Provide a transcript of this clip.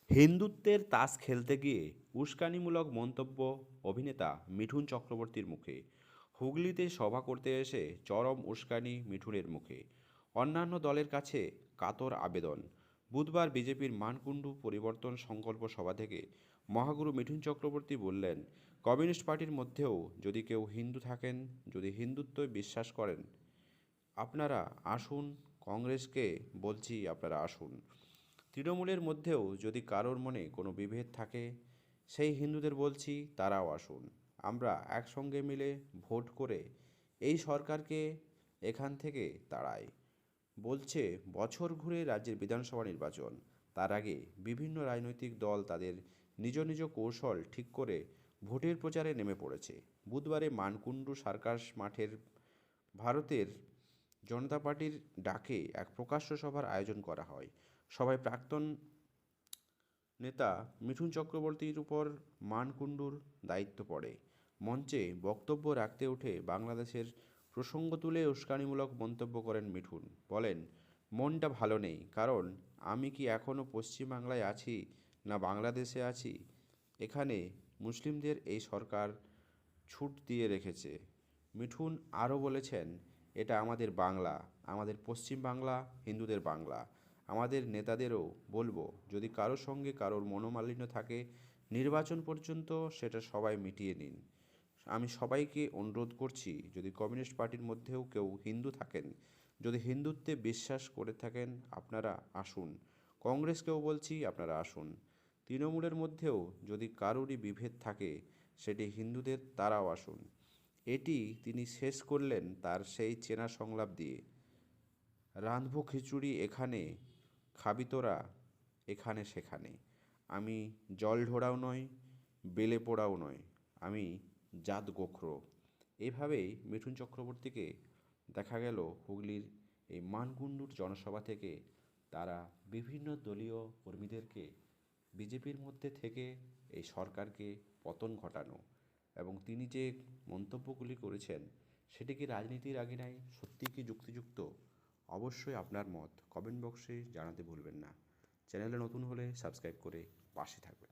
হিন্দুত্বের তাস খেলতে গিয়ে উস্কানিমূলক মন্তব্য অভিনেতা মিঠুন চক্রবর্তীর মুখে। হুগলিতে সভা করতে এসে চরম উস্কানি মিঠুনের মুখে। অন্যান্য দলের কাছে কাতর আবেদন। বুধবার বিজেপির মানকুণ্ডু পরিবর্তন সংকল্প সভা থেকে মহাগুরু মিঠুন চক্রবর্তী বললেন, কমিউনিস্ট পার্টির মধ্যেও যদি কেউ হিন্দু থাকেন, যদি হিন্দুত্বে বিশ্বাস করেন, আপনারা আসুন। কংগ্রেসকে বলছি, আপনারা আসুন। তৃণমূলের মধ্যেও যদি কারোর মনে কোনো বিভেদ থাকে, সেই হিন্দুদের বলছি তারাও আসুন। আমরা একসঙ্গে মিলে ভোট করে এই সরকারকে এখান থেকে তাড়াই। বলছে বছর ঘুরে রাজ্যের বিধানসভা নির্বাচন, তার আগে বিভিন্ন রাজনৈতিক দল তাদের নিজ নিজ কৌশল ঠিক করে ভোটের প্রচারে নেমে পড়েছে। বুধবারে মানকুণ্ডু সার্কাস মাঠের ভারতের জনতা পার্টির ডাকে এক প্রকাশ্য সভার আয়োজন করা হয়। সভায় প্রাক্তন নেতা মিঠুন চক্রবর্তীর উপর মানকুণ্ডুর দায়িত্ব পড়ে। মঞ্চে বক্তব্য রাখতে উঠে বাংলাদেশের প্রসঙ্গ তুলে উস্কানিমূলক মন্তব্য করেন মিঠুন। বলেন, মনটা ভালো নেই, কারণ আমি কি এখনও পশ্চিমবাংলায় আছি না বাংলাদেশে আছি? এখানে মুসলিমদের এই সরকার ছুট দিয়ে রেখেছে। মিঠুন আরও বলেছেন, এটা আমাদের বাংলা, আমাদের পশ্চিম বাংলা, হিন্দুদের বাংলা। আমাদের নেতাদেরও বলবো, যদি কারোর সঙ্গে কারোর মনোমালিন্য থাকে, নির্বাচন পর্যন্ত সেটা সবাই মিটিয়ে নিন। আমি সবাইকে অনুরোধ করছি, যদি কমিউনিস্ট পার্টির মধ্যেও কেউ হিন্দু থাকেন, যদি হিন্দুত্বে বিশ্বাস করে থাকেন, আপনারা আসুন। কংগ্রেসকেও বলছি, আপনারা আসুন। তৃণমূলের মধ্যেও যদি কারোরই বিভেদ থাকে, সেটি হিন্দুদের, তারাও আসুন। এটি তিনি শেষ করলেন তার সেই চেনা সংলাপ দিয়ে, রাঁধবো খিচুড়ি এখানে, খাবি তোরা এখানে সেখানে। আমি জল ঢোড়াও নয়, বেলে পোড়াও নয়, আমি জাত গোখরো। এইভাবেই মিঠুন চক্রবর্তীকে দেখা গেল হুগলির এই মানকুণ্ডুর জনসভা থেকে তারা বিভিন্ন দলীয় কর্মীদেরকে বিজেপির মধ্যে থেকে এই সরকারকে পতন ঘটানো। এবং তিনি যে মন্তব্যগুলি করেছেন, সেটি কি রাজনীতির আগিনায় সত্যিই কি যুক্তিযুক্ত? অবশ্যই আপনার মত কমেন্ট বক্সে জানাতে ভুলবেন না। চ্যানেলে নতুন হলে সাবস্ক্রাইব করে পাশে থাকবেন।